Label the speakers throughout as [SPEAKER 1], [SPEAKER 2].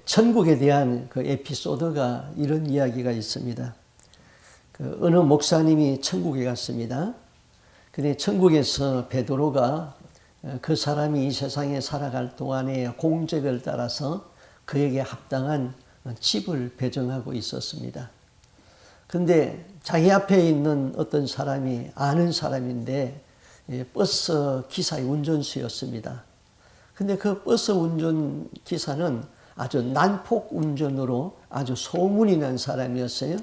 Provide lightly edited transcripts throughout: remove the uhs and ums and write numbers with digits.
[SPEAKER 1] 천국에 대한 그 에피소드가 이런 이야기가 있습니다. 어느 목사님이 천국에 갔습니다. 근데 천국에서 베드로가 그 사람이 이 세상에 살아갈 동안의 공적을 따라서 그에게 합당한 집을 배정하고 있었습니다. 근데 자기 앞에 있는 어떤 사람이 아는 사람인데 버스 기사의 운전수였습니다. 근데 그 버스 운전 기사는 아주 난폭 운전으로 아주 소문이 난 사람이었어요.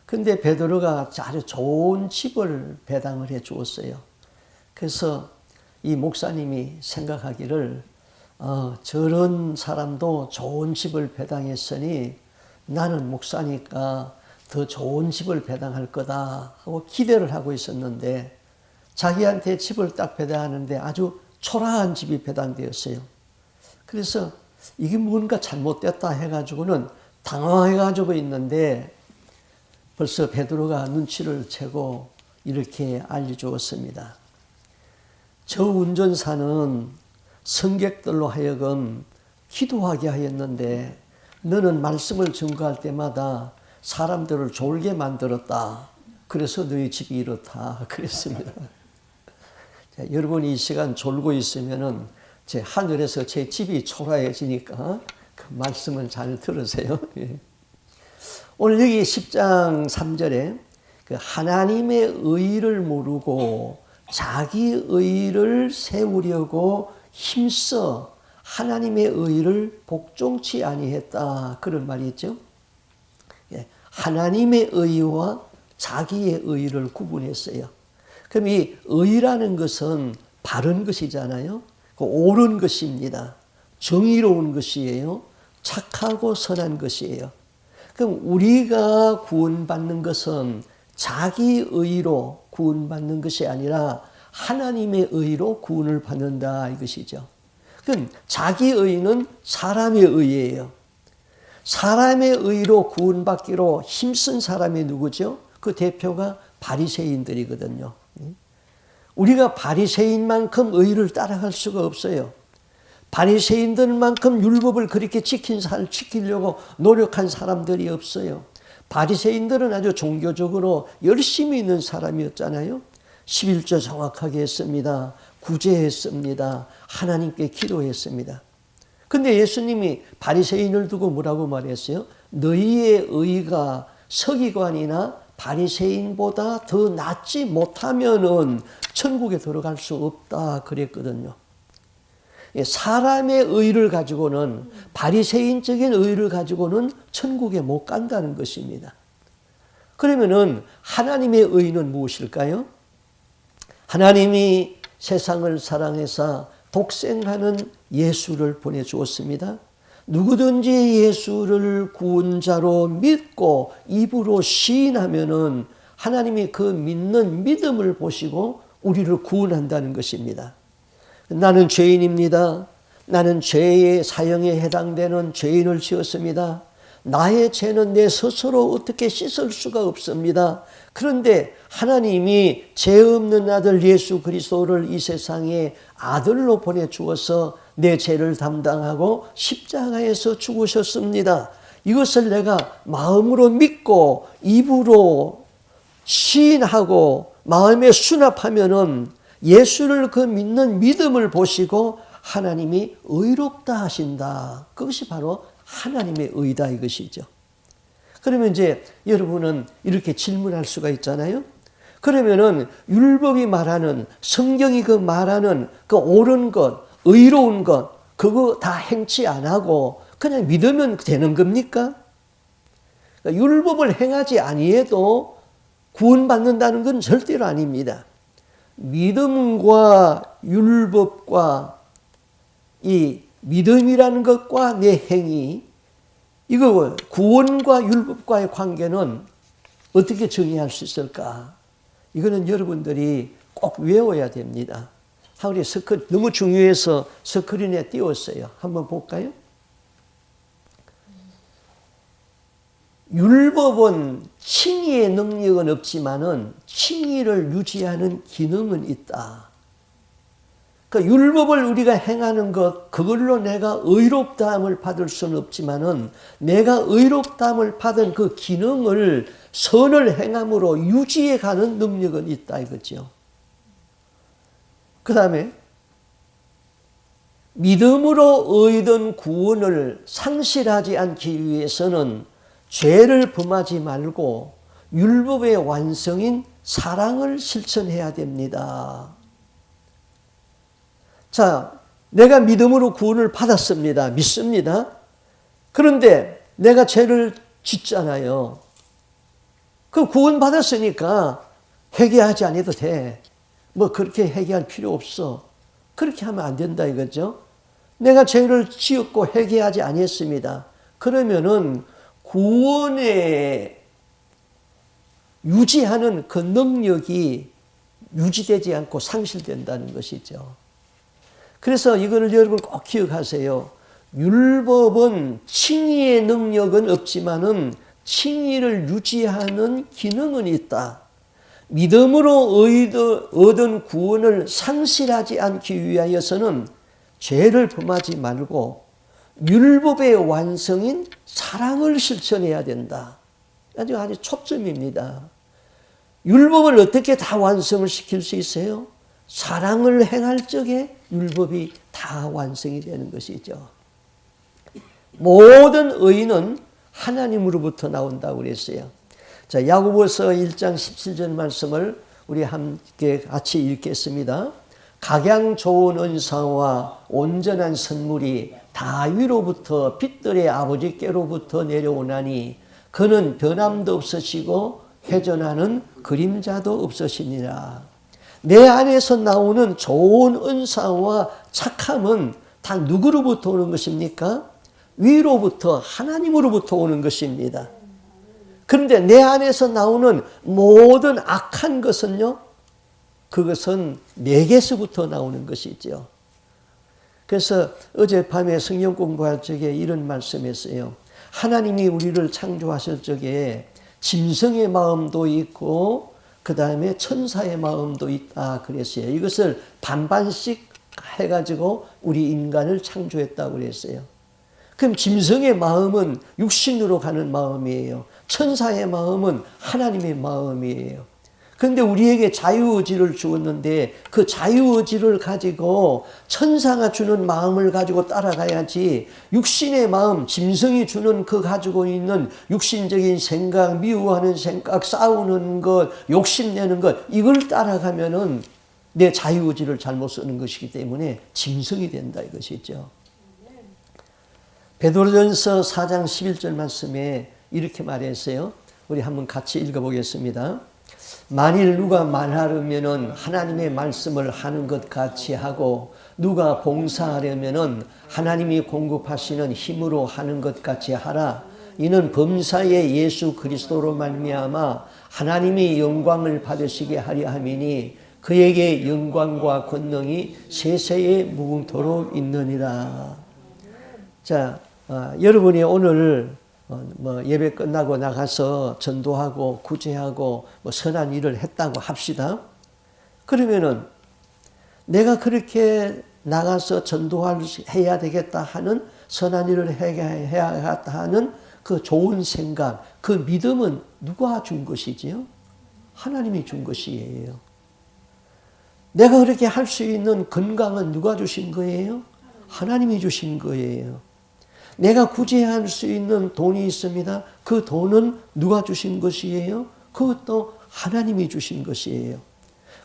[SPEAKER 1] 근데 베드로가 아주 좋은 집을 배당을 해 주었어요. 그래서 이 목사님이 생각하기를 저런 사람도 좋은 집을 배당했으니 나는 목사니까 더 좋은 집을 배당할 거다 하고 기대를 하고 있었는데 자기한테 집을 딱 배당하는데 아주 초라한 집이 배당되었어요. 그래서 이게 뭔가 잘못됐다 해가지고는 당황해가지고 있는데 벌써 베드로가 눈치를 채고 이렇게 알려주었습니다. 저 운전사는 승객들로 하여금 기도하게 하였는데 너는 말씀을 증거할 때마다 사람들을 졸게 만들었다. 그래서 너희 집이 이렇다. 그랬습니다. 자, 여러분이 이 시간 졸고 있으면은 제 하늘에서 제 집이 초라해지니까 그 말씀을 잘 들으세요. 오늘 여기 10장 3절에 그 하나님의 의를 모르고 자기 의를 세우려고 힘써 하나님의 의를 복종치 아니했다. 그런 말이 있죠. 하나님의 의와 자기의 의를 구분했어요. 그럼 이 의라는 것은 바른 것이잖아요. 옳은 것입니다. 정의로운 것이에요. 착하고 선한 것이에요. 그럼 우리가 구원받는 것은 자기 의로 구원받는 것이 아니라 하나님의 의로 구원을 받는다 이것이죠. 그럼 자기 의는 사람의 의예요. 사람의 의로 구원받기로 힘쓴 사람이 누구죠? 그 대표가 바리새인들이거든요. 우리가 바리새인만큼 의를 따라갈 수가 없어요. 바리새인들만큼 율법을 그렇게 지키려고 노력한 사람들이 없어요. 바리새인들은 아주 종교적으로 열심히 있는 사람이었잖아요. 11조 정확하게 했습니다. 구제했습니다. 하나님께 기도했습니다. 근데 예수님이 바리새인을 두고 뭐라고 말했어요? 너희의 의가 서기관이나 바리새인보다 더 낫지 못하면은 천국에 들어갈 수 없다 그랬거든요. 사람의 의를 가지고는 바리새인적인 의를 가지고는 천국에 못 간다는 것입니다. 그러면은 하나님의 의는 무엇일까요? 하나님이 세상을 사랑해서 독생하는 예수를 보내주었습니다. 누구든지 예수를 구원자로 믿고 입으로 시인하면은 하나님이 그 믿는 믿음을 보시고 우리를 구원한다는 것입니다. 나는 죄인입니다. 나는 죄의 사형에 해당되는 죄인을 지었습니다. 나의 죄는 내 스스로 어떻게 씻을 수가 없습니다. 그런데 하나님이 죄 없는 아들 예수 그리스도를 이 세상에 아들로 보내주어서 내 죄를 담당하고 십자가에서 죽으셨습니다. 이것을 내가 마음으로 믿고 입으로 시인하고 마음에 수납하면은 예수를 그 믿는 믿음을 보시고 하나님이 의롭다 하신다. 그것이 바로 하나님의 의다 이것이죠. 그러면 이제 여러분은 이렇게 질문할 수가 있잖아요. 그러면은 율법이 말하는 성경이 그 말하는 그 옳은 것, 의로운 것 그거 다 행치 안 하고 그냥 믿으면 되는 겁니까? 그러니까 율법을 행하지 아니해도 구원받는다는 건 절대로 아닙니다. 믿음과 율법과 이 믿음이라는 것과 내 행위 이거 구원과 율법과의 관계는 어떻게 정의할 수 있을까? 이거는 여러분들이 꼭 외워야 됩니다. 우리 너무 중요해서 스크린에 띄웠어요. 한번 볼까요? 율법은 칭의의 능력은 없지만은 칭의를 유지하는 기능은 있다. 그 율법을 우리가 행하는 것, 그걸로 내가 의롭다함을 받을 수는 없지만은 내가 의롭다함을 받은 그 기능을 선을 행함으로 유지해 가는 능력은 있다 이거죠. 그 다음에 믿음으로 얻은 구원을 상실하지 않기 위해서는 죄를 범하지 말고 율법의 완성인 사랑을 실천해야 됩니다. 자, 내가 믿음으로 구원을 받았습니다. 믿습니다. 그런데 내가 죄를 짓잖아요. 그 구원 받았으니까 회개하지 않아도 돼. 뭐 그렇게 회개할 필요 없어. 그렇게 하면 안 된다 이거죠. 내가 죄를 지었고 회개하지 않았습니다. 그러면은 구원에 유지하는 그 능력이 유지되지 않고 상실된다는 것이죠. 그래서 이거를 여러분 꼭 기억하세요. 율법은 칭의의 능력은 없지만은 칭의를 유지하는 기능은 있다. 믿음으로 얻은 구원을 상실하지 않기 위하여서는 죄를 범하지 말고 율법의 완성인 사랑을 실천해야 된다. 아주 초점입니다. 율법을 어떻게 다 완성을 시킬 수 있어요? 사랑을 행할 적에 율법이 다 완성이 되는 것이죠. 모든 의는 하나님으로부터 나온다고 그랬어요. 자, 야고보서 1장 17절 말씀을 우리 함께 같이 읽겠습니다. 각양 좋은 은사와 온전한 선물이 다 위로부터 빛들의 아버지께로부터 내려오나니 그는 변함도 없으시고 회전하는 그림자도 없으시니라. 내 안에서 나오는 좋은 은사와 착함은 다 누구로부터 오는 것입니까? 위로부터 하나님으로부터 오는 것입니다. 그런데 내 안에서 나오는 모든 악한 것은요, 그것은 내게서부터 나오는 것이죠. 그래서 어젯밤에 성경 공부할 적에 이런 말씀했어요. 하나님이 우리를 창조하실 적에 짐승의 마음도 있고 그 다음에 천사의 마음도 있다 그랬어요. 이것을 반반씩 해가지고 우리 인간을 창조했다고 그랬어요. 그럼 짐승의 마음은 육신으로 가는 마음이에요. 천사의 마음은 하나님의 마음이에요. 그런데 우리에게 자유의지를 주었는데 그 자유의지를 가지고 천사가 주는 마음을 가지고 따라가야지 육신의 마음, 짐승이 주는 그 가지고 있는 육신적인 생각, 미워하는 생각, 싸우는 것, 욕심내는 것 이걸 따라가면은 내 자유의지를 잘못 쓰는 것이기 때문에 짐승이 된다 이것이죠. 베드로전서 4장 11절 말씀에 이렇게 말했어요. 우리 한번 같이 읽어보겠습니다. 만일 누가 말하려면은 하나님의 말씀을 하는 것 같이 하고 누가 봉사하려면은 하나님이 공급하시는 힘으로 하는 것 같이 하라. 이는 범사의 예수 그리스도로 말미암아 하나님이 영광을 받으시게 하려 함이니 그에게 영광과 권능이 세세에 무궁토록 있느니라. 자, 여러분이 오늘 예배 끝나고 나가서 전도하고 구제하고 선한 일을 했다고 합시다. 그러면은 내가 그렇게 나가서 전도해야 되겠다 하는 선한 일을 해야겠다 하는 그 좋은 생각, 그 믿음은 누가 준 것이지요? 하나님이 준 것이에요. 내가 그렇게 할 수 있는 건강은 누가 주신 거예요? 하나님이 주신 거예요. 내가 구제할 수 있는 돈이 있습니다. 그 돈은 누가 주신 것이에요? 그것도 하나님이 주신 것이에요.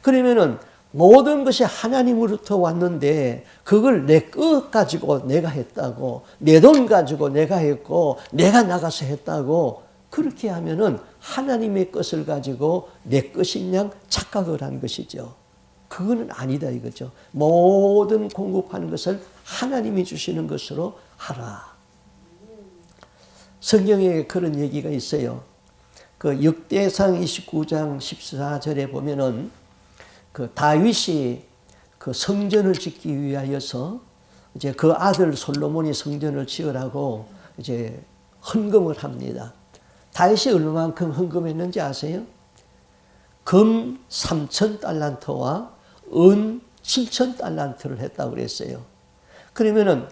[SPEAKER 1] 그러면은 모든 것이 하나님으로부터 왔는데 그걸 내 것 가지고 내가 했다고, 내 돈 가지고 내가 했고, 내가 나가서 했다고 그렇게 하면은 하나님의 것을 가지고 내 것인 양 착각을 한 것이죠. 그거는 아니다 이거죠. 모든 공급하는 것을 하나님이 주시는 것으로 하라. 성경에 그런 얘기가 있어요. 그 역대상 29장 14절에 보면은 그 다윗이 그 성전을 짓기 위하여서 이제 그 아들 솔로몬이 성전을 지으라고 이제 헌금을 합니다. 다윗이 얼마만큼 헌금했는지 아세요? 금 3,000달란트와 은 7,000달란트를 했다고 그랬어요. 그러면은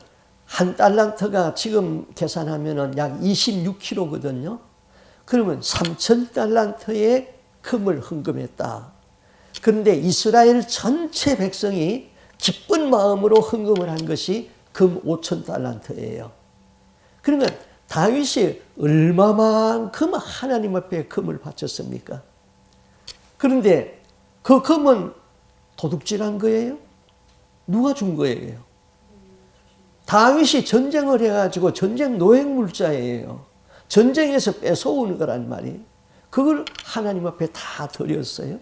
[SPEAKER 1] 한 달란트가 지금 계산하면은 약 26kg거든요. 그러면 3,000달란트의 금을 헌금했다. 그런데 이스라엘 전체 백성이 기쁜 마음으로 헌금을 한 것이 금 5,000달란트예요. 그러면 다윗이 얼마만큼 하나님 앞에 금을 바쳤습니까? 그런데 그 금은 도둑질한 거예요? 누가 준 거예요? 다윗이 전쟁을 해가지고 전쟁 노획물자예요. 전쟁에서 뺏어오는 거란 말이에요. 그걸 하나님 앞에 다 드렸어요.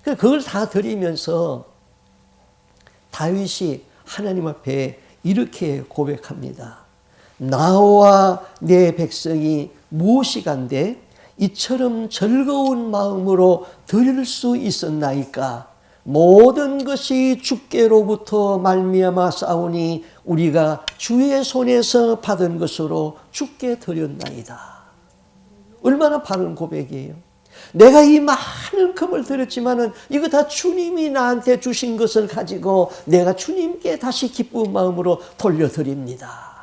[SPEAKER 1] 그걸 다 드리면서 다윗이 하나님 앞에 이렇게 고백합니다. 나와 내 백성이 무엇이간데 이처럼 즐거운 마음으로 드릴 수 있었나이까. 모든 것이 주께로부터 말미암아 싸우니 우리가 주의 손에서 받은 것으로 주께 드렸나이다. 얼마나 바른 고백이에요. 내가 이 많은 금을 드렸지만은 이거 다 주님이 나한테 주신 것을 가지고 내가 주님께 다시 기쁜 마음으로 돌려드립니다.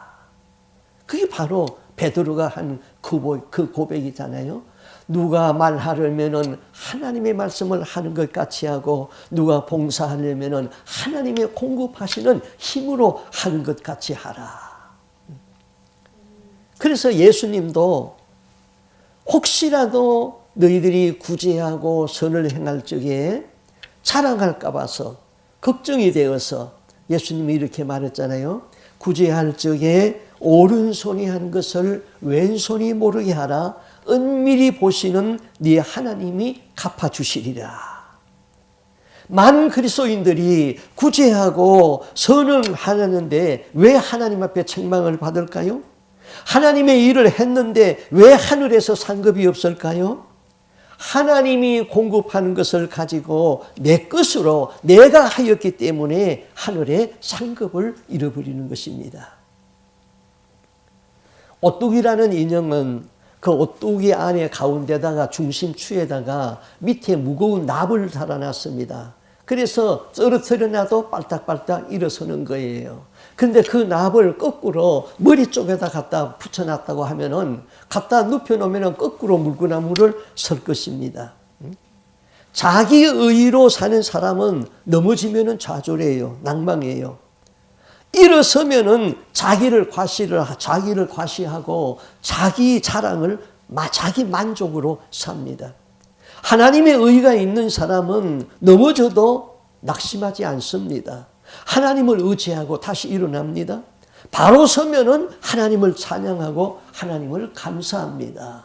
[SPEAKER 1] 그게 바로 베드로가 한 그 고백이잖아요. 누가 말하려면은 하나님의 말씀을 하는 것 같이 하고 누가 봉사하려면은 하나님의 공급하시는 힘으로 하는 것 같이 하라. 그래서 예수님도 혹시라도 너희들이 구제하고 선을 행할 적에 자랑할까 봐서 걱정이 되어서 예수님이 이렇게 말했잖아요. 구제할 적에 오른손이 한 것을 왼손이 모르게 하라. 은밀히 보시는 네 하나님이 갚아주시리라. 많은 그리스도인들이 구제하고 선을 하는데 왜 하나님 앞에 책망을 받을까요? 하나님의 일을 했는데 왜 하늘에서 상급이 없을까요? 하나님이 공급하는 것을 가지고 내 것으로 내가 하였기 때문에 하늘에 상급을 잃어버리는 것입니다. 오뚜기라는 인형은 그 오뚜기 안에 가운데다가 중심추에다가 밑에 무거운 납을 달아놨습니다. 그래서 떨어뜨려 놔도 빨딱빨딱 일어서는 거예요. 그런데 그 납을 거꾸로 머리 쪽에다 갖다 붙여놨다고 하면은 갖다 눕혀놓으면 거꾸로 물구나무를 설 것입니다. 자기 의로 사는 사람은 넘어지면은 좌절해요. 낭망해요. 일어서면은 자기를 과시하고 자기 자랑을 자기 만족으로 삽니다. 하나님의 의가 있는 사람은 넘어져도 낙심하지 않습니다. 하나님을 의지하고 다시 일어납니다. 바로 서면은 하나님을 찬양하고 하나님을 감사합니다.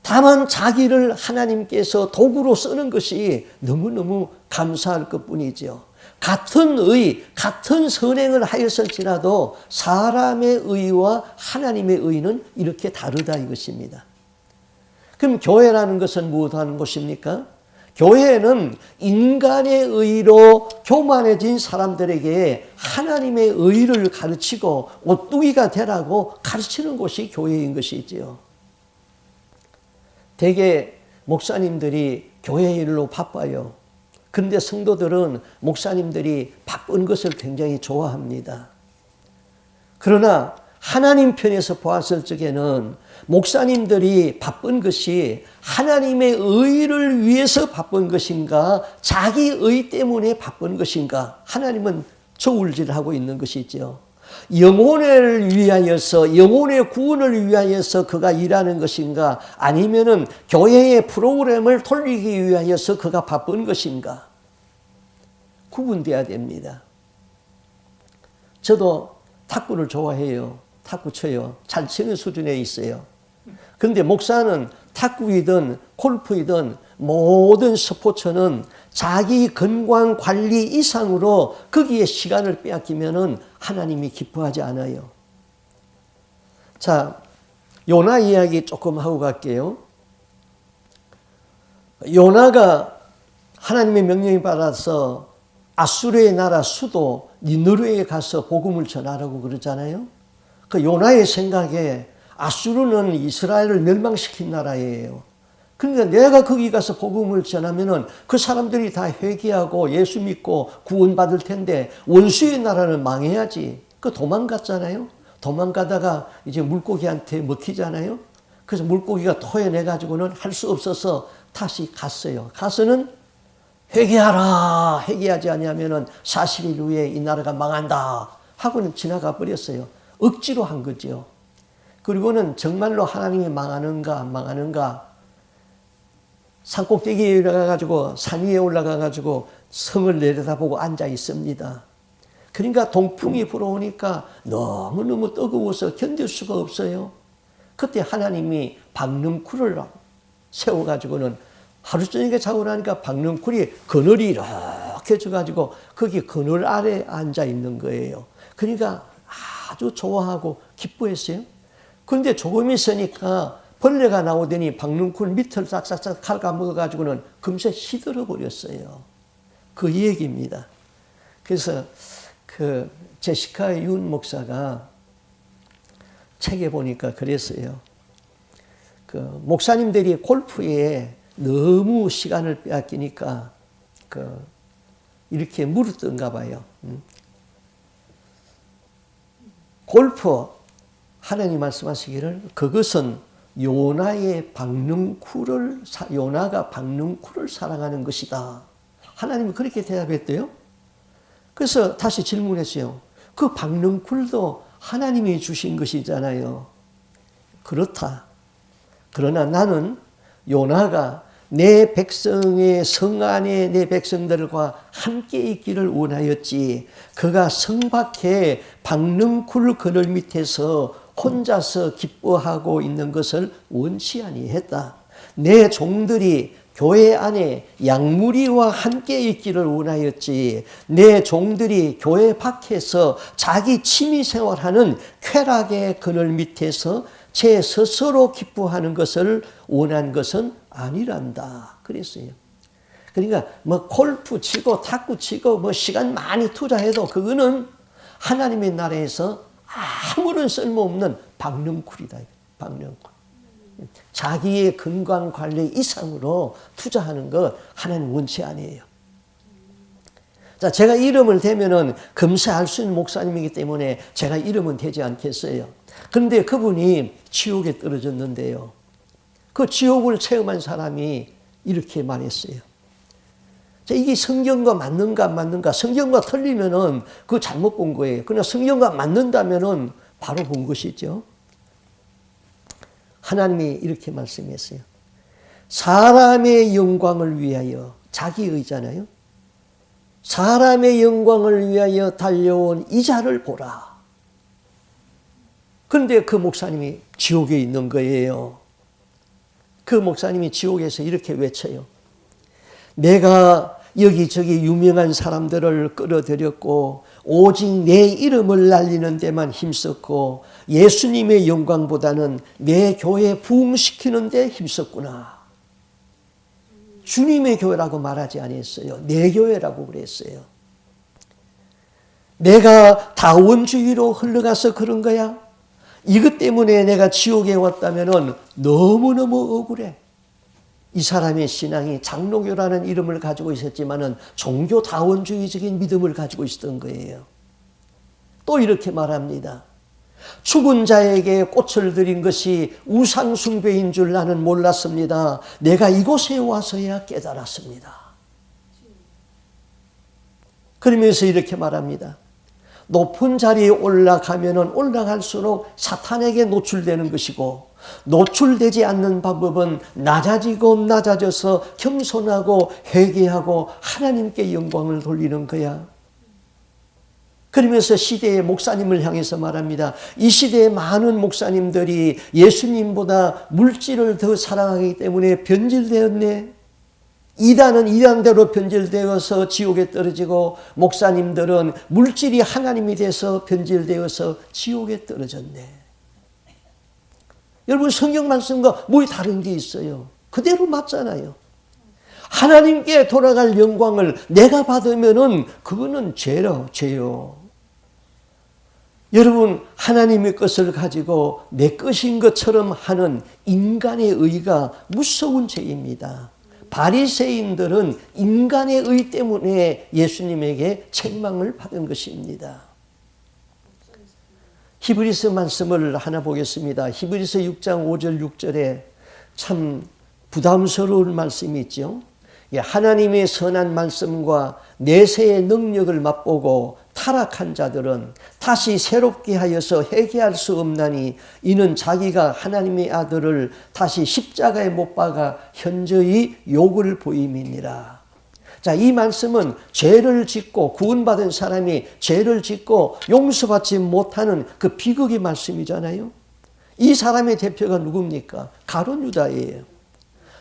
[SPEAKER 1] 다만 자기를 하나님께서 도구로 쓰는 것이 너무너무 감사할 것뿐이죠. 같은 의, 같은 선행을 하였을지라도 사람의 의와 하나님의 의는 이렇게 다르다 이것입니다. 그럼 교회라는 것은 무엇하는 곳입니까? 교회는 인간의 의로 교만해진 사람들에게 하나님의 의를 가르치고 오뚜기가 되라고 가르치는 곳이 교회인 것이지요. 대개 목사님들이 교회 일로 바빠요. 그런데 성도들은 목사님들이 바쁜 것을 굉장히 좋아합니다. 그러나 하나님 편에서 보았을 적에는 목사님들이 바쁜 것이 하나님의 의를 위해서 바쁜 것인가 자기 의 때문에 바쁜 것인가 하나님은 저울질하고 있는 것이죠. 영혼을 위하여서 영혼의 구원을 위하여서 그가 일하는 것인가 아니면은 교회의 프로그램을 돌리기 위하여서 그가 바쁜 것인가 구분돼야 됩니다. 저도 탁구를 좋아해요. 탁구 쳐요. 잘 치는 수준에 있어요. 그런데 목사는 탁구이든 골프이든 모든 스포츠는 자기 건강 관리 이상으로 거기에 시간을 빼앗기면은 하나님이 기뻐하지 않아요. 자, 요나 이야기 조금 하고 갈게요. 요나가 하나님의 명령을 받아서 아수르의 나라 수도 니느웨에 가서 복음을 전하라고 그러잖아요. 그 요나의 생각에 아수르는 이스라엘을 멸망시킨 나라예요. 그러니까 내가 거기 가서 복음을 전하면은 그 사람들이 다 회개하고 예수 믿고 구원받을 텐데 원수의 나라는 망해야지. 그 도망갔잖아요. 도망가다가 이제 물고기한테 먹히잖아요. 그래서 물고기가 토해내가지고는 할 수 없어서 다시 갔어요. 가서는 회개하라. 회개하지 않으면은 40일 후에 이 나라가 망한다. 하고는 지나가 버렸어요. 억지로 한 거죠. 그리고는 정말로 하나님이 망하는가 안 망하는가 산꼭대기에 올라가가지고 산 위에 올라가가지고 성을 내려다보고 앉아 있습니다. 그러니까 동풍이 불어오니까 너무너무 뜨거워서 견딜 수가 없어요. 그때 하나님이 박능쿨을 세워가지고는 하루 저녁에 자고 나니까 박능쿨이 그늘이 이렇게 져가지고 거기 그늘 아래 앉아 있는 거예요. 그러니까 아주 좋아하고 기뻐했어요. 그런데 조금 있으니까 벌레가 나오더니 박능쿨 밑을 싹싹싹 갉아먹어가지고는 금세 시들어 버렸어요. 그 얘기입니다. 그래서 그 제시카 윤 목사가 책에 보니까 그랬어요. 그 목사님들이 골프에 너무 시간을 빼앗기니까 그 이렇게 물었던가 봐요. 골프 하나님 말씀하시기를 그것은 요나가 박능쿨을 사랑하는 것이다. 하나님이 그렇게 대답했대요. 그래서 다시 질문했어요. 그 박능쿨도 하나님이 주신 것이잖아요. 그렇다. 그러나 나는 요나가 내 백성의 성 안에 내 백성들과 함께 있기를 원하였지. 그가 성 밖에 박능쿨 그늘 밑에서 혼자서 기뻐하고 있는 것을 원치 아니했다. 내 종들이 교회 안에 양무리와 함께 있기를 원하였지. 내 종들이 교회 밖에서 자기 취미 생활하는 쾌락의 그늘 밑에서 제 스스로 기뻐하는 것을 원한 것은 아니란다. 그랬어요. 그러니까 뭐 골프 치고 탁구 치고 뭐 시간 많이 투자해도 그거는 하나님의 나라에서 아무런 쓸모없는 박능쿨이다. 박능쿨. 자기의 건강 관리 이상으로 투자하는 것 하나님 원치 아니에요. 자, 제가 이름을 대면은 금세 알 수 있는 목사님이기 때문에 제가 이름은 대지 않겠어요. 그런데 그분이 지옥에 떨어졌는데요. 그 지옥을 체험한 사람이 이렇게 말했어요. 자, 이게 성경과 맞는가 안 맞는가? 성경과 틀리면은 그거 잘못 본 거예요. 그러나 성경과 맞는다면은 바로 본 것이죠. 하나님이 이렇게 말씀했어요. 사람의 영광을 위하여, 자기의잖아요. 사람의 영광을 위하여 달려온 이자를 보라. 그런데 그 목사님이 지옥에 있는 거예요. 그 목사님이 지옥에서 이렇게 외쳐요. 내가 여기저기 유명한 사람들을 끌어들였고 오직 내 이름을 날리는 데만 힘썼고 예수님의 영광보다는 내 교회 부흥시키는 데 힘썼구나. 주님의 교회라고 말하지 않았어요. 내 교회라고 그랬어요. 내가 다원주의로 흘러가서 그런 거야? 이것 때문에 내가 지옥에 왔다면 너무너무 억울해. 이 사람의 신앙이 장로교라는 이름을 가지고 있었지만은 종교다원주의적인 믿음을 가지고 있었던 거예요. 또 이렇게 말합니다. 죽은 자에게 꽃을 드린 것이 우상숭배인 줄 나는 몰랐습니다. 내가 이곳에 와서야 깨달았습니다. 그러면서 이렇게 말합니다. 높은 자리에 올라가면 올라갈수록 사탄에게 노출되는 것이고 노출되지 않는 방법은 낮아지고 낮아져서 겸손하고 회개하고 하나님께 영광을 돌리는 거야. 그러면서 시대의 목사님을 향해서 말합니다. 이 시대의 많은 목사님들이 예수님보다 물질을 더 사랑하기 때문에 변질되었네. 이단은 이단대로 변질되어서 지옥에 떨어지고 목사님들은 물질이 하나님이 돼서 변질되어서 지옥에 떨어졌네. 여러분 성경 말씀과 뭐 다른 게 있어요? 그대로 맞잖아요. 하나님께 돌아갈 영광을 내가 받으면은 그거는 죄요. 여러분, 하나님의 것을 가지고 내 것인 것처럼 하는 인간의 의가 무서운 죄입니다. 바리새인들은 인간의 의 때문에 예수님에게 책망을 받은 것입니다. 히브리서 말씀을 하나 보겠습니다. 히브리서 6장 5절 6절에 참 부담스러운 말씀이 있죠. 하나님의 선한 말씀과 내세의 능력을 맛보고 타락한 자들은 다시 새롭게 하여서 회개할 수 없나니 이는 자기가 하나님의 아들을 다시 십자가에 못 박아 현저히 욕을 보임이니라. 자, 이 말씀은 죄를 짓고 구원받은 사람이 죄를 짓고 용서받지 못하는 그 비극의 말씀이잖아요. 이 사람의 대표가 누굽니까? 가룟 유다예요.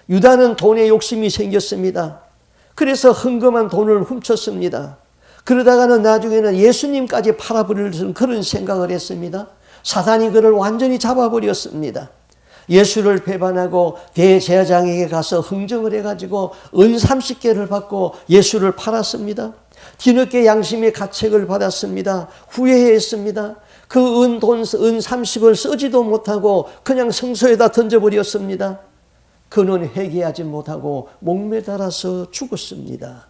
[SPEAKER 1] 유다는 돈에 욕심이 생겼습니다. 그래서 흥금한 돈을 훔쳤습니다. 그러다가는 나중에는 예수님까지 팔아버릴 그런 생각을 했습니다. 사단이 그를 완전히 잡아버렸습니다. 예수를 배반하고 대제사장에게 가서 흥정을 해가지고 은 30개를 받고 예수를 팔았습니다. 뒤늦게 양심의 가책을 받았습니다. 후회했습니다. 그 은 30을 쓰지도 못하고 그냥 성소에다 던져버렸습니다. 그는 회개하지 못하고 목매달아서 죽었습니다.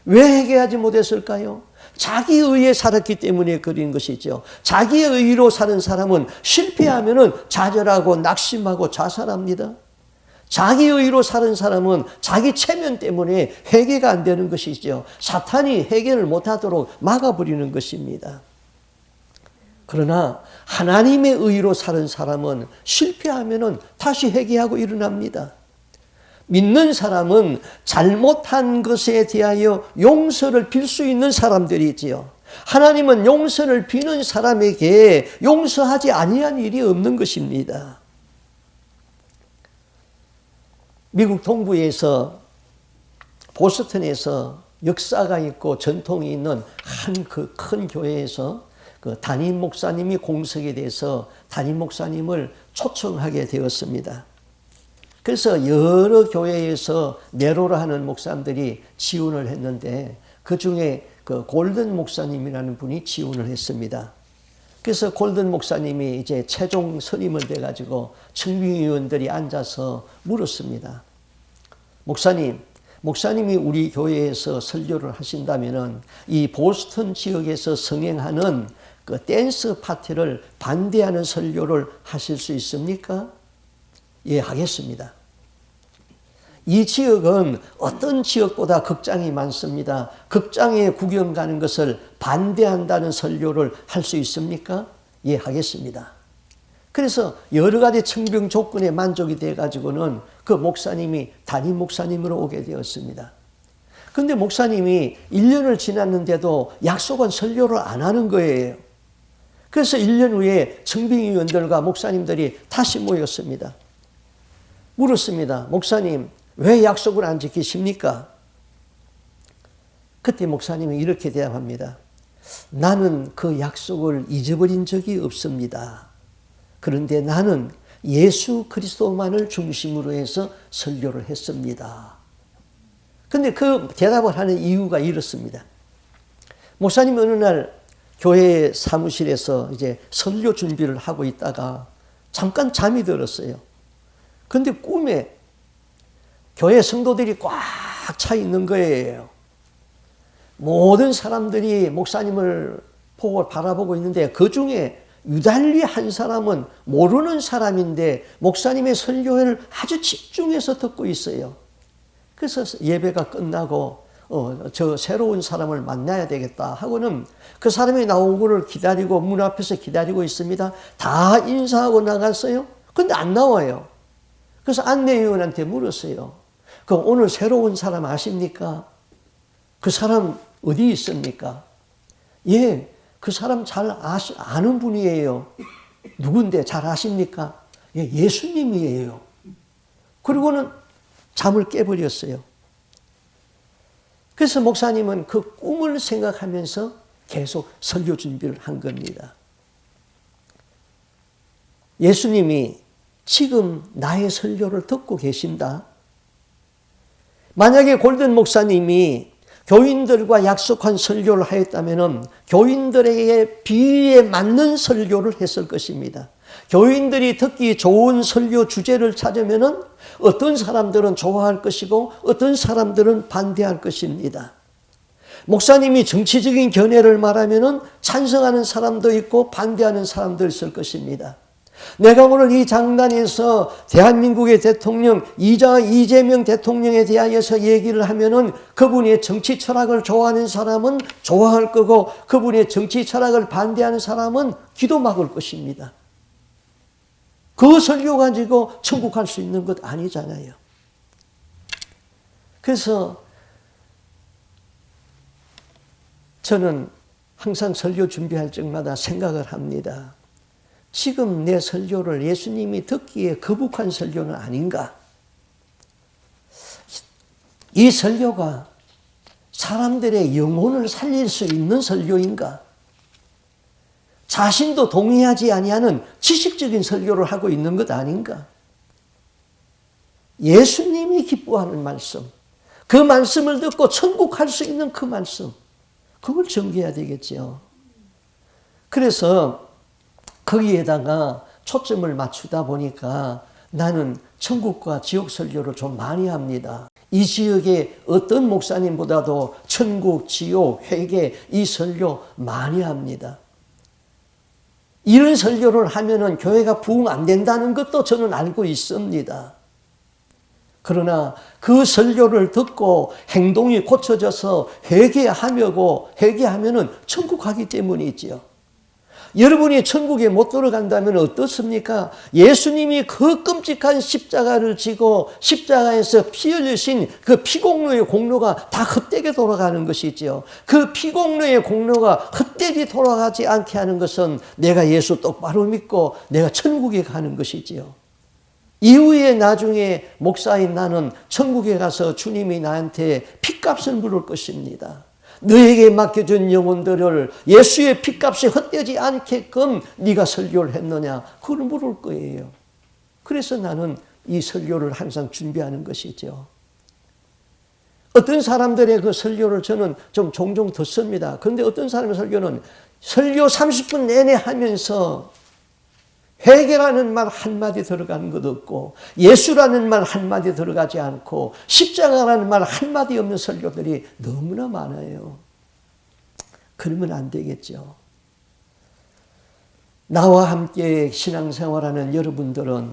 [SPEAKER 1] 왜 회개하지 못했을까요? 자기 의에 살았기 때문에 그린 것이죠. 자기의 의로 사는 사람은 실패하면 좌절하고 낙심하고 자살합니다. 자기 의로 사는 사람은 자기 체면 때문에 회개가 안 되는 것이죠. 사탄이 회개를 못하도록 막아버리는 것입니다. 그러나 하나님의 의로 사는 사람은 실패하면 다시 회개하고 일어납니다. 믿는 사람은 잘못한 것에 대하여 용서를 빌 수 있는 사람들이지요. 하나님은 용서를 비는 사람에게 용서하지 아니한 일이 없는 것입니다. 미국 동부에서 보스턴에서 역사가 있고 전통이 있는 한 그 큰 교회에서 그 담임 목사님이 공석에 대해서 담임 목사님을 초청하게 되었습니다. 그래서 여러 교회에서 내로라 하는 목사님들이 지원을 했는데 그 중에 그 골든 목사님이라는 분이 지원을 했습니다. 그래서 골든 목사님이 이제 최종 선임을 돼가지고 청빙위원들이 앉아서 물었습니다. 목사님이 우리 교회에서 설교를 하신다면은 이 보스턴 지역에서 성행하는 그 댄스 파티를 반대하는 설교를 하실 수 있습니까? 예, 하겠습니다. 이 지역은 어떤 지역보다 극장이 많습니다. 극장에 구경 가는 것을 반대한다는 설교를 할 수 있습니까? 예, 하겠습니다. 그래서 여러 가지 청빙 조건에 만족이 돼가지고는 그 목사님이 담임 목사님으로 오게 되었습니다. 그런데 목사님이 1년을 지났는데도 약속한 설교를 안 하는 거예요. 그래서 1년 후에 청빙위원들과 목사님들이 다시 모였습니다. 물었습니다. 목사님, 왜 약속을 안 지키십니까? 그때 목사님이 이렇게 대답합니다. 나는 그 약속을 잊어버린 적이 없습니다. 그런데 나는 예수 그리스도만을 중심으로 해서 설교를 했습니다. 그런데 그 대답을 하는 이유가 이렇습니다. 목사님이 어느 날 교회 사무실에서 이제 설교 준비를 하고 있다가 잠깐 잠이 들었어요. 그런데 꿈에 교회 성도들이 꽉 차 있는 거예요. 모든 사람들이 목사님을 보고 바라보고 있는데 그 중에 유달리 한 사람은 모르는 사람인데 목사님의 설교를 아주 집중해서 듣고 있어요. 그래서 예배가 끝나고 저 새로운 사람을 만나야 되겠다 하고는 그 사람이 나오고를 기다리고 문 앞에서 기다리고 있습니다. 다 인사하고 나갔어요. 근데 안 나와요. 그래서 안내위원한테 물었어요. 그럼 오늘 새로운 사람 아십니까? 그 사람 어디 있습니까? 예, 그 사람 잘 아는 분이에요. 누군데 잘 아십니까? 예, 예수님이에요. 그리고는 잠을 깨버렸어요. 그래서 목사님은 그 꿈을 생각하면서 계속 설교 준비를 한 겁니다. 예수님이 지금 나의 설교를 듣고 계신다. 만약에 골든 목사님이 교인들과 약속한 설교를 하였다면 교인들에게 비위에 맞는 설교를 했을 것입니다. 교인들이 듣기 좋은 설교 주제를 찾으면 어떤 사람들은 좋아할 것이고 어떤 사람들은 반대할 것입니다. 목사님이 정치적인 견해를 말하면 찬성하는 사람도 있고 반대하는 사람도 있을 것입니다. 내가 오늘 이 장단에서 대한민국의 대통령 이재명 대통령에 대하여서 얘기를 하면은 그분의 정치 철학을 좋아하는 사람은 좋아할 거고 그분의 정치 철학을 반대하는 사람은 귀도 막을 것입니다. 그 설교 가지고 천국 갈 수 있는 것 아니잖아요. 그래서 저는 항상 설교 준비할 적마다 생각을 합니다. 지금 내 설교를 예수님이 듣기에 거북한 설교는 아닌가? 이 설교가 사람들의 영혼을 살릴 수 있는 설교인가? 자신도 동의하지 아니하는 지식적인 설교를 하고 있는 것 아닌가? 예수님이 기뻐하는 말씀, 그 말씀을 듣고 천국 갈 수 있는 그 말씀, 그걸 전개해야 되겠죠. 그래서 거기에다가 초점을 맞추다 보니까 나는 천국과 지옥 설교를 좀 많이 합니다. 이 지역의 어떤 목사님보다도 천국, 지옥, 회개 이 설교 많이 합니다. 이런 설교를 하면은 교회가 부흥 안 된다는 것도 저는 알고 있습니다. 그러나 그 설교를 듣고 행동이 고쳐져서 회개하면은 천국 가기 때문이지요. 여러분이 천국에 못 들어간다면 어떻습니까? 예수님이 그 끔찍한 십자가를 지고 십자가에서 피 흘리신 그 피공로의 공로가 다 헛되게 돌아가는 것이지요. 그 피공로의 공로가 헛되게 돌아가지 않게 하는 것은 내가 예수 똑바로 믿고 내가 천국에 가는 것이지요. 이후에 나중에 목사인 나는 천국에 가서 주님이 나한테 핏값을 물을 것입니다. 너에게 맡겨준 영혼들을 예수의 핏값이 헛되지 않게끔 네가 설교를 했느냐? 그걸 물을 거예요. 그래서 나는 이 설교를 항상 준비하는 것이죠. 어떤 사람들의 그 설교를 저는 좀 종종 듣습니다. 그런데 어떤 사람의 설교는 설교 30분 내내 하면서 회개라는 말 한마디 들어가는 것 없고 예수라는 말 한마디 들어가지 않고 십자가라는 말 한마디 없는 설교들이 너무나 많아요. 그러면 안 되겠죠. 나와 함께 신앙생활하는 여러분들은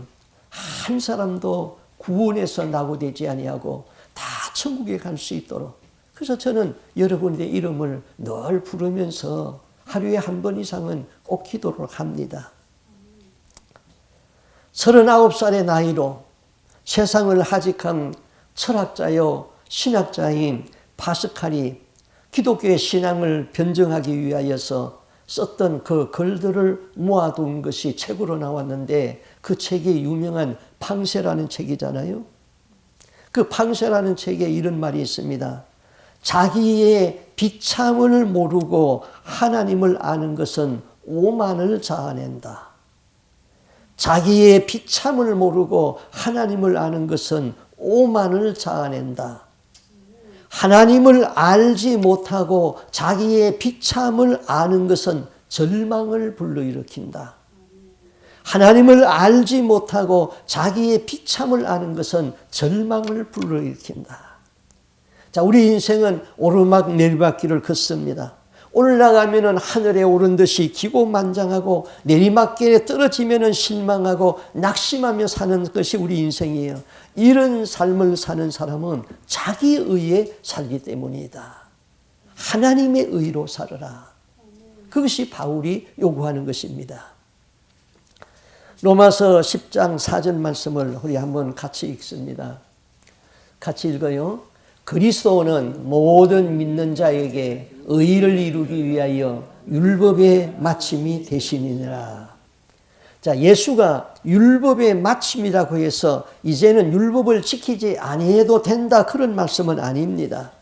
[SPEAKER 1] 한 사람도 구원에서 낙오되지 아니하고 다 천국에 갈 수 있도록, 그래서 저는 여러분의 이름을 늘 부르면서 하루에 한 번 이상은 꼭 기도를 합니다. 39살의 나이로 세상을 하직한 철학자요 신학자인 파스칼이 기독교의 신앙을 변증하기 위하여서 썼던 그 글들을 모아둔 것이 책으로 나왔는데 그 책이 유명한 팡세라는 책이잖아요. 그 팡세라는 책에 이런 말이 있습니다. 자기의 비참을 모르고 하나님을 아는 것은 오만을 자아낸다. 자기의 비참을 모르고 하나님을 아는 것은 오만을 자아낸다. 하나님을 알지 못하고 자기의 비참을 아는 것은 절망을 불러일으킨다. 하나님을 알지 못하고 자기의 비참을 아는 것은 절망을 불러일으킨다. 자, 우리 인생은 오르막 내리막길을 걷습니다. 올라가면은 하늘에 오른 듯이 기고만장하고 내리막길에 떨어지면은 실망하고 낙심하며 사는 것이 우리 인생이에요. 이런 삶을 사는 사람은 자기 의에 살기 때문이다. 하나님의 의로 살아라. 그것이 바울이 요구하는 것입니다. 로마서 10장 4절 말씀을 우리 한번 같이 읽습니다. 같이 읽어요. 그리스도는 모든 믿는 자에게 의를 이루기 위하여 율법의 마침이 되시니라. 자, 예수가 율법의 마침이라고 해서 이제는 율법을 지키지 아니해도 된다, 그런 말씀은 아닙니다.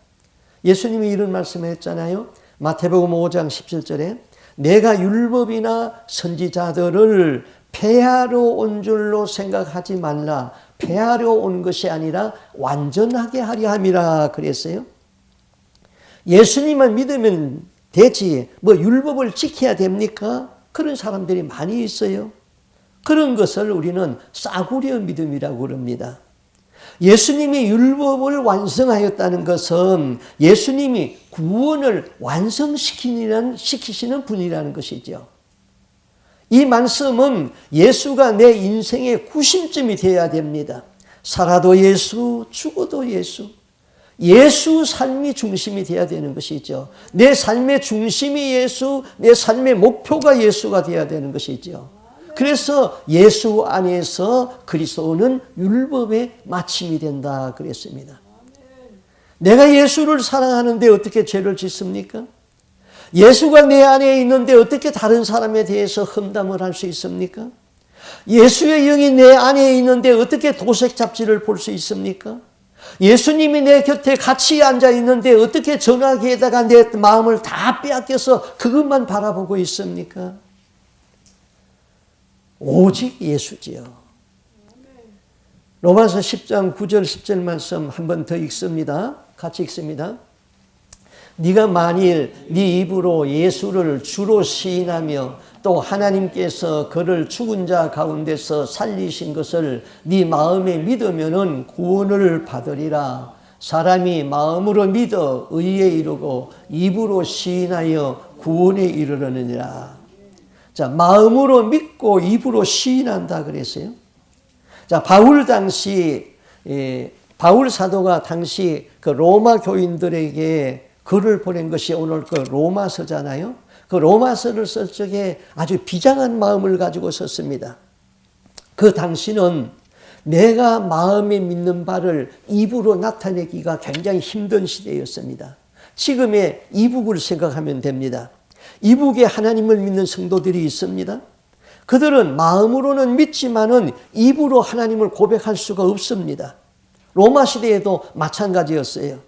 [SPEAKER 1] 예수님이 이런 말씀을 했잖아요. 마태복음 5장 17절에 내가 율법이나 선지자들을 폐하러 온 줄로 생각하지 말라. 폐하려 온 것이 아니라 완전하게 하려 함이라 그랬어요. 예수님만 믿으면 되지, 뭐 율법을 지켜야 됩니까? 그런 사람들이 많이 있어요. 그런 것을 우리는 싸구려 믿음이라고 그럽니다. 예수님이 율법을 완성하였다는 것은 예수님이 구원을 완성시키시는 분이라는 것이죠. 이 말씀은 예수가 내 인생의 구심점이 되어야 됩니다. 살아도 예수, 죽어도 예수. 예수 삶이 중심이 되어야 되는 것이죠. 내 삶의 중심이 예수, 내 삶의 목표가 예수가 되어야 되는 것이죠. 그래서 예수 안에서 그리스도는 율법의 마침이 된다 그랬습니다. 내가 예수를 사랑하는데 어떻게 죄를 짓습니까? 예수가 내 안에 있는데 어떻게 다른 사람에 대해서 험담을 할 수 있습니까? 예수의 영이 내 안에 있는데 어떻게 도색 잡지를 볼 수 있습니까? 예수님이 내 곁에 같이 앉아 있는데 어떻게 전화기에다가 내 마음을 다 빼앗겨서 그것만 바라보고 있습니까? 오직 예수지요. 로마서 10장 9절 10절 말씀 한 번 더 읽습니다. 같이 읽습니다. 네가 만일 네 입으로 예수를 주로 시인하며 또 하나님께서 그를 죽은 자 가운데서 살리신 것을 네 마음에 믿으면은 구원을 받으리라. 사람이 마음으로 믿어 의에 이르고 입으로 시인하여 구원에 이르려느니라. 자, 마음으로 믿고 입으로 시인한다 그랬어요. 자, 바울 사도가 당시 그 로마 교인들에게 글을 보낸 것이 오늘 그 로마서잖아요. 그 로마서를 쓸 적에 아주 비장한 마음을 가지고 썼습니다. 그 당시는 내가 마음에 믿는 바를 입으로 나타내기가 굉장히 힘든 시대였습니다. 지금의 이북을 생각하면 됩니다. 이북에 하나님을 믿는 성도들이 있습니다. 그들은 마음으로는 믿지만은 입으로 하나님을 고백할 수가 없습니다. 로마 시대에도 마찬가지였어요.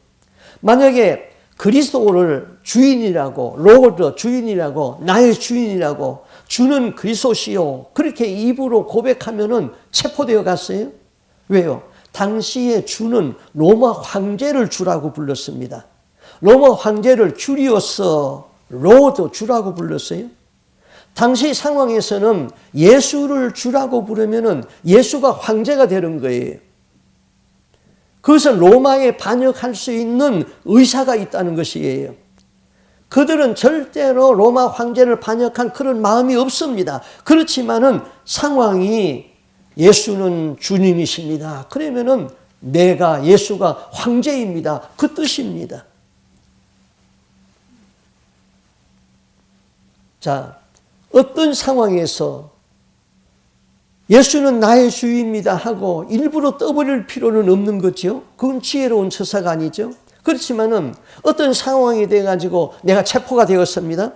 [SPEAKER 1] 만약에 그리스도를 주인이라고, 로드 주인이라고, 나의 주인이라고, 주는 그리스도시요, 그렇게 입으로 고백하면은 체포되어 갔어요. 왜요? 당시에 주는 로마 황제를 주라고 불렀습니다. 로마 황제를 큐리오스 로드 주라고 불렀어요. 당시 상황에서는 예수를 주라고 부르면은 예수가 황제가 되는 거예요. 그것은 로마에 반역할 수 있는 의사가 있다는 것이에요. 그들은 절대로 로마 황제를 반역할 그런 마음이 없습니다. 그렇지만은 상황이 예수는 주님이십니다. 그러면은 내가 예수가 황제입니다. 그 뜻입니다. 자, 어떤 상황에서 예수는 나의 주입니다 하고 일부러 떠버릴 필요는 없는 거죠. 그건 지혜로운 처사가 아니죠. 그렇지만은 어떤 상황이 돼가지고 내가 체포가 되었습니다.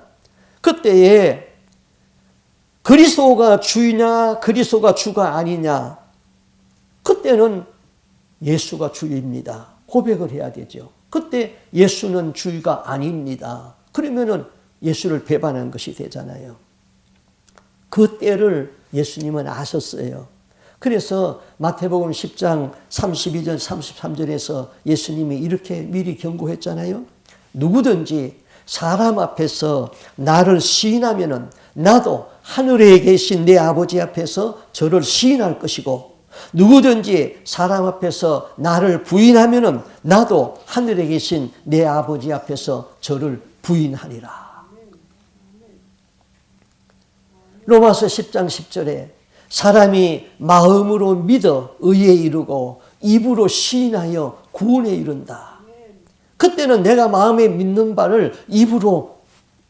[SPEAKER 1] 그때에 그리스도가 주이냐 그리스도가 주가 아니냐, 그때는 예수가 주입니다 고백을 해야 되죠. 그때 예수는 주가 아닙니다. 그러면은 예수를 배반한 것이 되잖아요. 그 때를 예수님은 아셨어요. 그래서 마태복음 10장 32절 33절에서 예수님이 이렇게 미리 경고했잖아요. 누구든지 사람 앞에서 나를 시인하면은 나도 하늘에 계신 내 아버지 앞에서 저를 시인할 것이고, 누구든지 사람 앞에서 나를 부인하면은 나도 하늘에 계신 내 아버지 앞에서 저를 부인하리라. 로마서 10장 10절에 사람이 마음으로 믿어 의에 이르고 입으로 시인하여 구원에 이른다. 그때는 내가 마음에 믿는 바를 입으로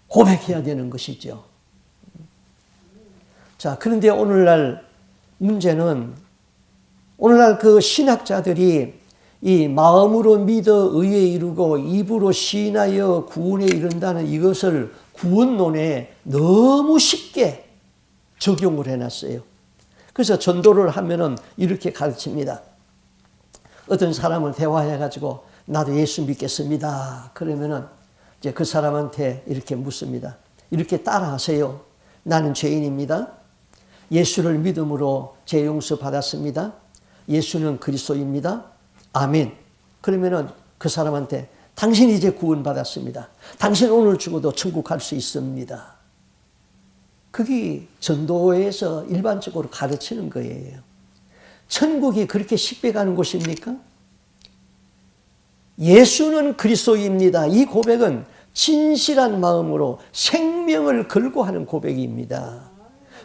[SPEAKER 1] 고백해야 되는 것이죠. 자, 그런데 오늘날 문제는, 오늘날 그 신학자들이 이 마음으로 믿어 의에 이르고 입으로 시인하여 구원에 이른다는 이것을 구원론에 너무 쉽게 적용을 해놨어요. 그래서 전도를 하면은 이렇게 가르칩니다. 어떤 사람을 대화해가지고 나도 예수 믿겠습니다. 그러면은 이제 그 사람한테 이렇게 묻습니다. 이렇게 따라하세요. 나는 죄인입니다. 예수를 믿음으로 죄 용서 받았습니다. 예수는 그리스도입니다. 아멘. 그러면은 그 사람한테 당신 이제 구원받았습니다. 당신 오늘 죽어도 천국 갈 수 있습니다. 그게 전도에서 일반적으로 가르치는 거예요. 천국이 그렇게 쉽게 가는 곳입니까? 예수는 그리스도입니다. 이 고백은 진실한 마음으로 생명을 걸고 하는 고백입니다.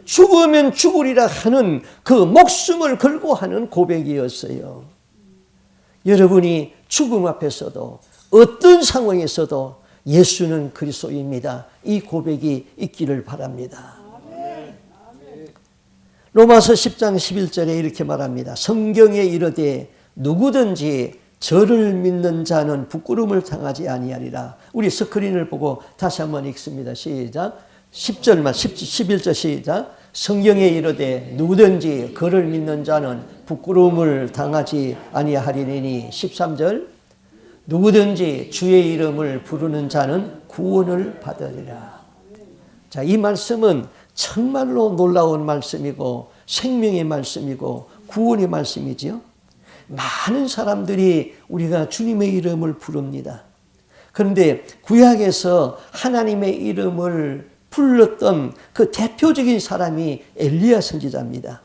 [SPEAKER 1] 죽으면 죽으리라 하는 그 목숨을 걸고 하는 고백이었어요. 여러분이 죽음 앞에서도 어떤 상황에서도 예수는 그리스도입니다. 이 고백이 있기를 바랍니다. 로마서 10장 11절에 이렇게 말합니다. 성경에 이르되 누구든지 저를 믿는 자는 부끄러움을 당하지 아니하리라. 우리 스크린을 보고 다시 한번 읽습니다. 시작. 10절만 11절 시작. 성경에 이르되 누구든지 그를 믿는 자는 부끄러움을 당하지 아니하리니. 13절. 누구든지 주의 이름을 부르는 자는 구원을 받으리라. 자, 이 말씀은 정말로 놀라운 말씀이고 생명의 말씀이고 구원의 말씀이지요. 많은 사람들이 우리가 주님의 이름을 부릅니다. 그런데 구약에서 하나님의 이름을 불렀던 그 대표적인 사람이 엘리야 선지자입니다.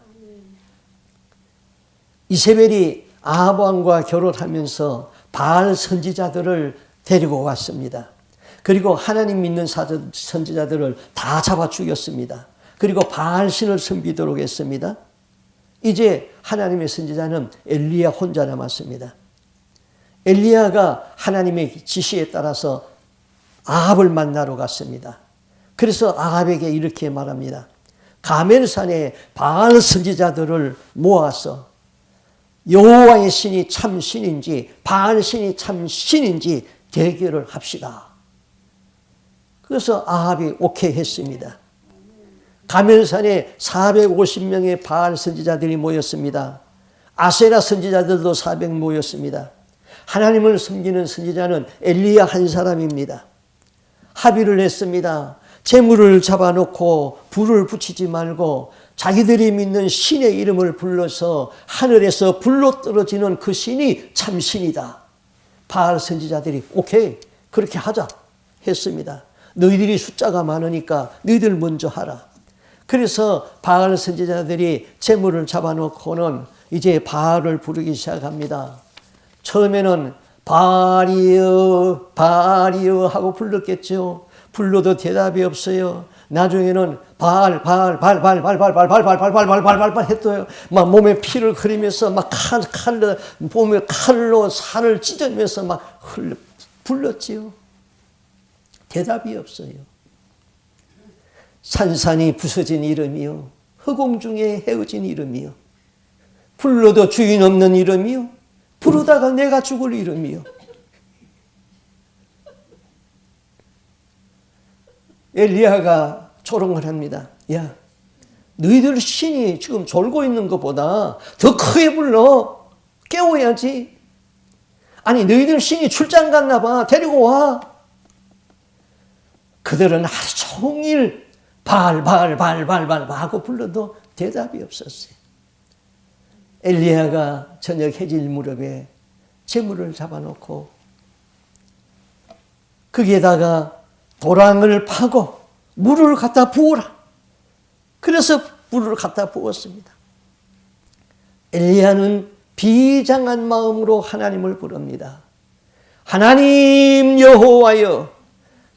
[SPEAKER 1] 이세벨이 아합 왕과 결혼하면서 바알 선지자들을 데리고 왔습니다. 그리고 하나님 믿는 선지자들을 다 잡아 죽였습니다. 그리고 바알 신을 섬기도록 했습니다. 이제 하나님의 선지자는 엘리야 혼자 남았습니다. 엘리야가 하나님의 지시에 따라서 아합을 만나러 갔습니다. 그래서 아합에게 이렇게 말합니다. 가멜산에 바알 선지자들을 모아서 여호와의 신이 참 신인지 바알 신이 참 신인지 대결을 합시다. 그래서 아합이 오케이 했습니다. 가멜산에 450명의 바알 선지자들이 모였습니다. 아세라 선지자들도 400 모였습니다. 하나님을 섬기는 선지자는 엘리야 한 사람입니다. 합의를 했습니다. 재물을 잡아놓고 불을 붙이지 말고 자기들이 믿는 신의 이름을 불러서 하늘에서 불로 떨어지는 그 신이 참 신이다. 바알 선지자들이 오케이 그렇게 하자 했습니다. 너희들이 숫자가 많으니까 너희들 먼저 하라. 그래서 바알 선지자들이 재물을 잡아놓고는 이제 바알을 부르기 시작합니다. 처음에는 바알이여 바알이여 하고 불렀겠죠. 불러도 대답이 없어요. 나중에는 바알 했어요. 막 몸에 피를 흐리면서 막 칼로 몸에 칼로 살을 찢으면서 막 불렀지요. 대답이 없어요. 산산이 부서진 이름이요. 허공 중에 헤어진 이름이요. 불러도 주인 없는 이름이요. 부르다가 내가 죽을 이름이요. 엘리야가 조롱을 합니다. 야, 너희들 신이 지금 졸고 있는 것보다 더 크게 불러. 깨워야지. 아니 너희들 신이 출장 갔나 봐. 데리고 와. 그들은 하루 종일 바알 하고 불러도 대답이 없었어요. 엘리야가 저녁 해질 무렵에 재물을 잡아놓고 거기에다가 도랑을 파고 물을 갖다 부으라. 그래서 물을 갖다 부었습니다. 엘리야는 비장한 마음으로 하나님을 부릅니다. 하나님 여호와여,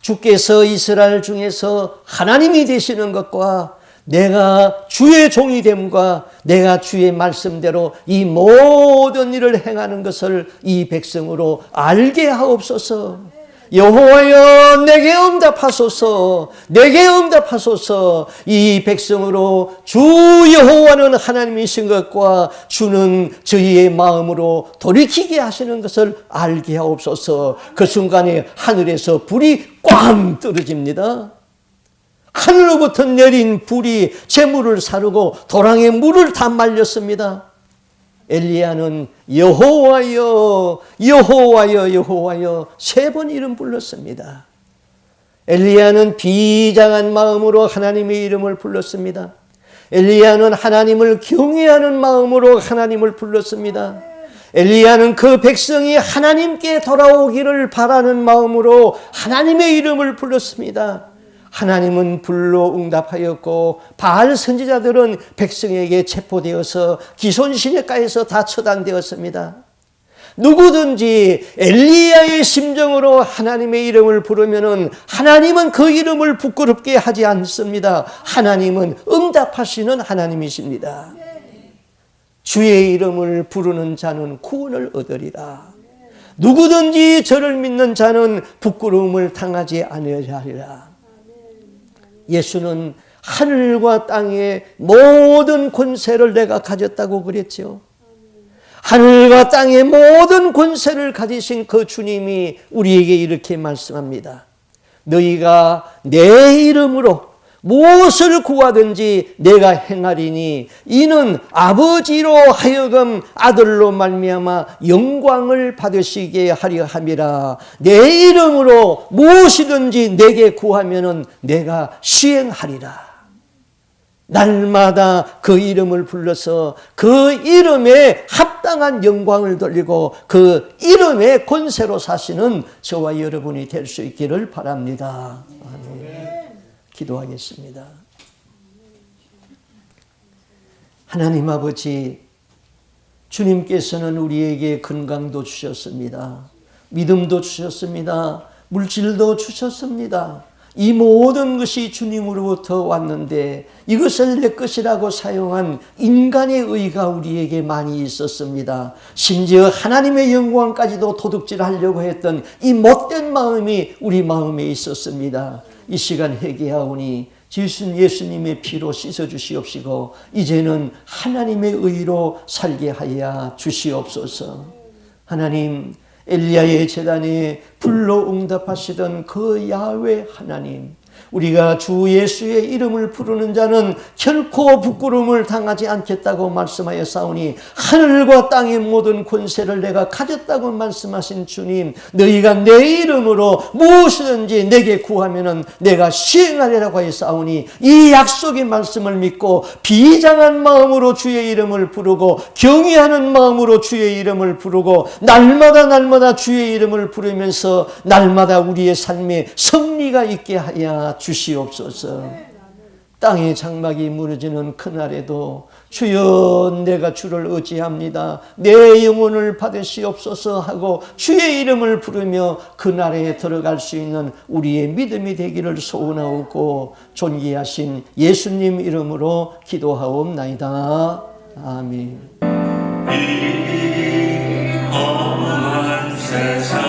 [SPEAKER 1] 주께서 이스라엘 중에서 하나님이 되시는 것과 내가 주의 종이 됨과 내가 주의 말씀대로 이 모든 일을 행하는 것을 이 백성으로 알게 하옵소서. 여호와여, 내게 응답하소서. 내게 응답하소서. 이 백성으로 주 여호와는 하나님이신 것과 주는 저희의 마음으로 돌이키게 하시는 것을 알게 하옵소서. 그 순간에 하늘에서 불이 꽝 떨어집니다. 하늘로부터 내린 불이 재물을 사르고 도랑에 물을 다 말렸습니다. 엘리야는 여호와여 여호와여 여호와여 3번 이름 불렀습니다. 엘리야는 비장한 마음으로 하나님의 이름을 불렀습니다. 엘리야는 하나님을 경외하는 마음으로 하나님을 불렀습니다. 엘리야는 그 백성이 하나님께 돌아오기를 바라는 마음으로 하나님의 이름을 불렀습니다. 하나님은 불로 응답하였고 바알 선지자들은 백성에게 체포되어서 기손 시내가에서 다 처단되었습니다. 누구든지 엘리야의 심정으로 하나님의 이름을 부르면은 하나님은 그 이름을 부끄럽게 하지 않습니다. 하나님은 응답하시는 하나님이십니다. 주의 이름을 부르는 자는 구원을 얻으리라. 누구든지 저를 믿는 자는 부끄러움을 당하지 아니하리라. 예수는 하늘과 땅의 모든 권세를 내가 가졌다고 그랬죠. 하늘과 땅의 모든 권세를 가지신 그 주님이 우리에게 이렇게 말씀합니다. 너희가 내 이름으로 무엇을 구하든지 내가 행하리니 이는 아버지로 하여금 아들로 말미암아 영광을 받으시게 하려 함이라. 내 이름으로 무엇이든지 내게 구하면은 내가 시행하리라. 날마다 그 이름을 불러서 그 이름에 합당한 영광을 돌리고 그 이름의 권세로 사시는 저와 여러분이 될 수 있기를 바랍니다. 아멘. 기도하겠습니다. 하나님 아버지, 주님께서는 우리에게 건강도 주셨습니다. 믿음도 주셨습니다. 물질도 주셨습니다. 이 모든 것이 주님으로부터 왔는데 이것을 내 것이라고 사용한 인간의 의가 우리에게 많이 있었습니다. 심지어 하나님의 영광까지도 도둑질하려고 했던 이 못된 마음이 우리 마음에 있었습니다. 이 시간 회개하오니 예수님의 피로 씻어주시옵시고 이제는 하나님의 의로 살게 하여 주시옵소서. 하나님, 엘리야의 제단에 불로 응답하시던 그 야훼 하나님, 우리가 주 예수의 이름을 부르는 자는 결코 부끄러움을 당하지 않겠다고 말씀하였사오니 하늘과 땅의 모든 권세를 내가 가졌다고 말씀하신 주님, 너희가 내 이름으로 무엇이든지 내게 구하면은 내가 시행하리라고 하였사오니 이 약속의 말씀을 믿고 비장한 마음으로 주의 이름을 부르고 경외하는 마음으로 주의 이름을 부르고 날마다 주의 이름을 부르면서 날마다 우리의 삶에 승리가 있게 하여 주시옵소서. 땅의 장막이 무너지는 그날에도 주여 내가 주를 의지합니다. 내 영혼을 받으시옵소서 하고 주의 이름을 부르며 그날에 들어갈 수 있는 우리의 믿음이 되기를 소원하고 존귀하신 예수님 이름으로 기도하옵나이다. 아멘. 이 험한 세상